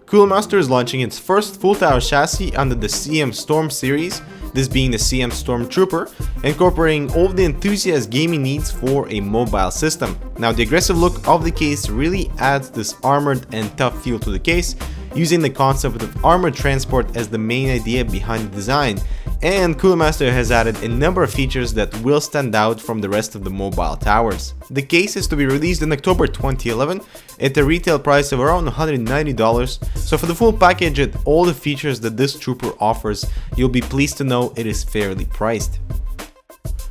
Cooler Master is launching its first full tower chassis under the CM Storm series, this being the CM Storm Trooper, incorporating all of the enthusiast gaming needs for a mobile system. Now the aggressive look of the case really adds this armored and tough feel to the case, using the concept of armored transport as the main idea behind the design, and Cooler Master has added a number of features that will stand out from the rest of the mobile towers. The case is to be released in October 2011 at a retail price of around $190, so for the full package and all the features that this trooper offers, you'll be pleased to know it is fairly priced.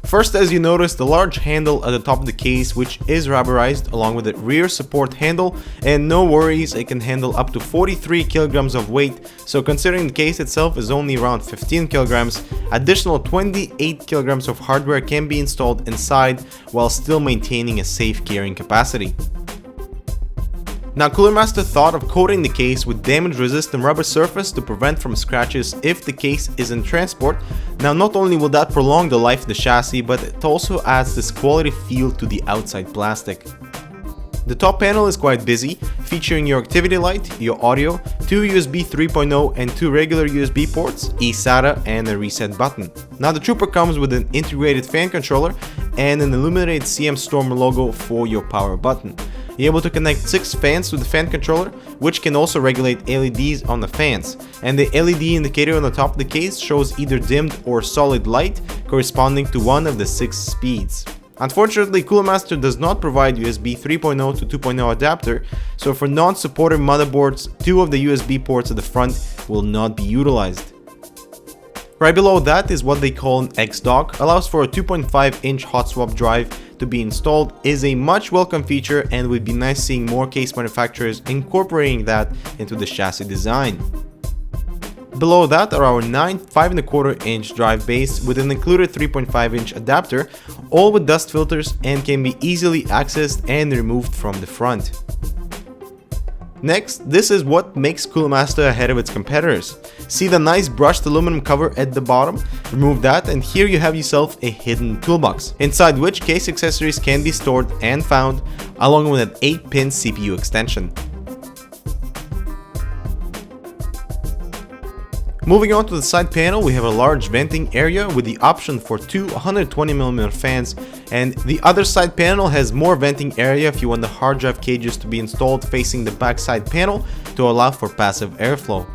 First, as you notice, the large handle at the top of the case, which is rubberized along with a rear support handle, and no worries, it can handle up to 43 kilograms of weight, so considering the case itself is only around 15 kilograms, additional 28 kilograms of hardware can be installed inside while still maintaining a safe carrying capacity. Now Cooler Master thought of coating the case with damage resistant rubber surface to prevent from scratches if the case is in transport. Now not only will that prolong the life of the chassis, but it also adds this quality feel to the outside plastic. The top panel is quite busy, featuring your activity light, your audio, 2 USB 3.0 and 2 regular USB ports, eSATA and a reset button. Now the Trooper comes with an integrated fan controller and an illuminated CM Storm logo for your power button. You're able to connect 6 fans to the fan controller, which can also regulate LEDs on the fans, and the LED indicator on the top of the case shows either dimmed or solid light corresponding to one of the 6 speeds. Unfortunately, Cooler Master does not provide USB 3.0 to 2.0 adapter, so for non-supportive motherboards, 2 of the USB ports at the front will not be utilized. Right below that is what they call an X-Dock, allows for a 2.5-inch hot swap drive to be installed, is a much welcome feature and would be nice seeing more case manufacturers incorporating that into the chassis design. Below that are our 9 5.25-inch drive bays with an included 3.5-inch adapter, all with dust filters and can be easily accessed and removed from the front. Next, this is what makes Cooler Master ahead of its competitors. See the nice brushed aluminum cover at the bottom? Remove that and here you have yourself a hidden toolbox, inside which case accessories can be stored and found, along with an 8-pin CPU extension. Moving on to the side panel, we have a large venting area with the option for 2 120mm fans, and the other side panel has more venting area if you want the hard drive cages to be installed facing the back side panel to allow for passive airflow.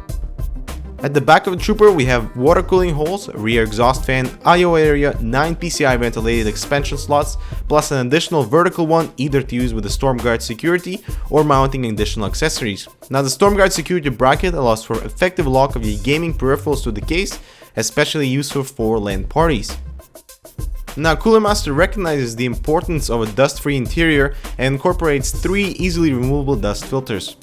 At the back of the Trooper we have water cooling holes, rear exhaust fan, I/O area, 9 PCI ventilated expansion slots, plus an additional vertical one either to use with the StormGuard security or mounting additional accessories. Now the StormGuard security bracket allows for effective lock of your gaming peripherals to the case, especially useful for LAN parties. Now Cooler Master recognizes the importance of a dust-free interior and incorporates 3 easily removable dust filters.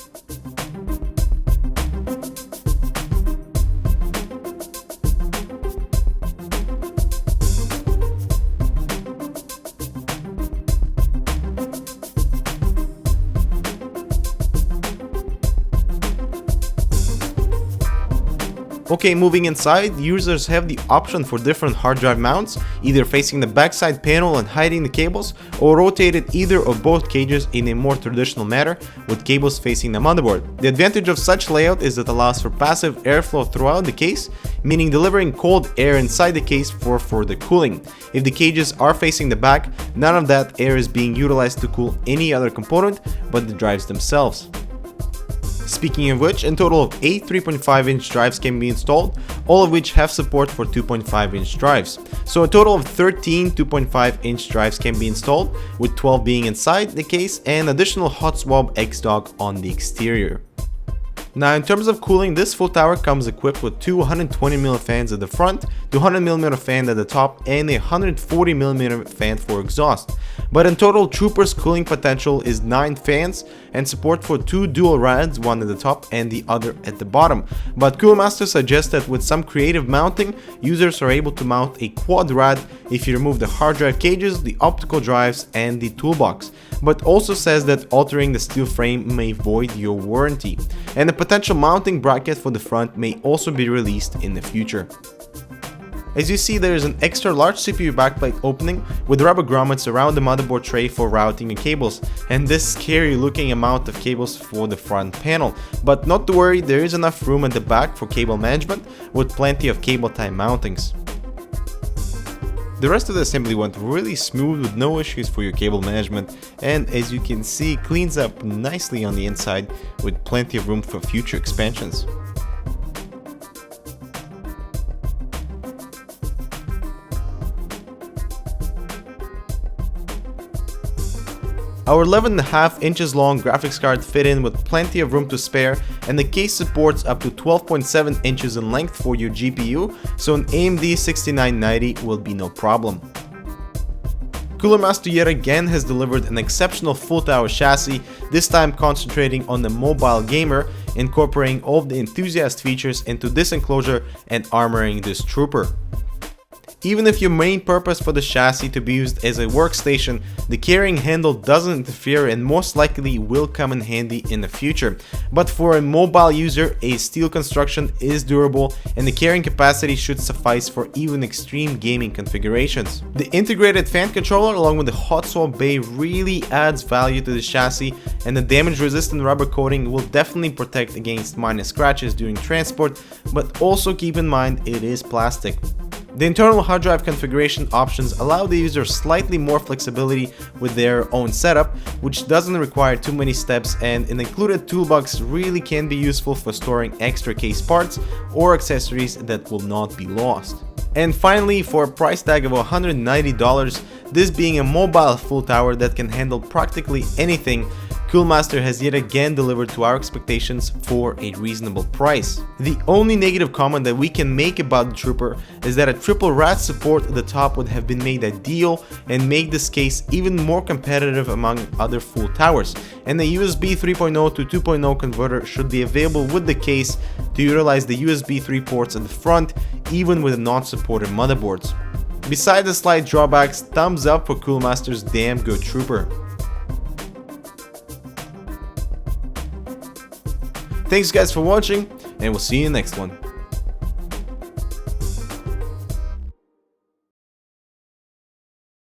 Okay, moving inside, users have the option for different hard drive mounts, either facing the backside panel and hiding the cables, or rotated either or both cages in a more traditional manner with cables facing the motherboard. The advantage of such layout is that it allows for passive airflow throughout the case, meaning delivering cold air inside the case for further cooling. If the cages are facing the back, none of that air is being utilized to cool any other component but the drives themselves. Speaking of which, in total of 8 3.5-inch drives can be installed, all of which have support for 2.5-inch drives. So a total of 13 2.5-inch drives can be installed, with 12 being inside the case and additional hot swap X-Dock on the exterior. Now in terms of cooling, this full tower comes equipped with 2 120mm fans at the front, 200mm fan at the top, and a 140mm fan for exhaust. But in total, Trooper's cooling potential is 9 fans and support for 2 dual rads, one at the top and the other at the bottom. But Cooler Master suggests that with some creative mounting, users are able to mount a quad rad if you remove the hard drive cages, the optical drives, and the toolbox, but also says that altering the steel frame may void your warranty, and a potential mounting bracket for the front may also be released in the future. As you see, there is an extra large CPU backplate opening with rubber grommets around the motherboard tray for routing and cables, and this scary looking amount of cables for the front panel. But not to worry, there is enough room at the back for cable management with plenty of cable tie mountings. The rest of the assembly went really smooth with no issues for your cable management, and as you can see, cleans up nicely on the inside with plenty of room for future expansions. Our 11.5 inches long graphics card fit in with plenty of room to spare, and the case supports up to 12.7 inches in length for your GPU, so an AMD 6990 will be no problem. Cooler Master yet again has delivered an exceptional full tower chassis, this time concentrating on the mobile gamer, incorporating all of the enthusiast features into this enclosure and armoring this trooper. Even if your main purpose for the chassis to be used as a workstation, the carrying handle doesn't interfere and most likely will come in handy in the future. But for a mobile user, a steel construction is durable and the carrying capacity should suffice for even extreme gaming configurations. The integrated fan controller along with the hot swap bay really adds value to the chassis, and the damage resistant rubber coating will definitely protect against minor scratches during transport, but also keep in mind it is plastic. The internal hard drive configuration options allow the user slightly more flexibility with their own setup, which doesn't require too many steps, and an included toolbox really can be useful for storing extra case parts or accessories that will not be lost. And finally, for a price tag of $190, this being a mobile full tower that can handle practically anything, Coolmaster has yet again delivered to our expectations for a reasonable price. The only negative comment that we can make about the Trooper is that a triple RAD support at the top would have been made ideal and make this case even more competitive among other full towers, and the USB 3.0 to 2.0 converter should be available with the case to utilize the USB 3 ports at the front, even with non-supported motherboards. Besides the slight drawbacks, thumbs up for Coolmaster's damn good Trooper. Thanks guys for watching, and we'll see you in the next one.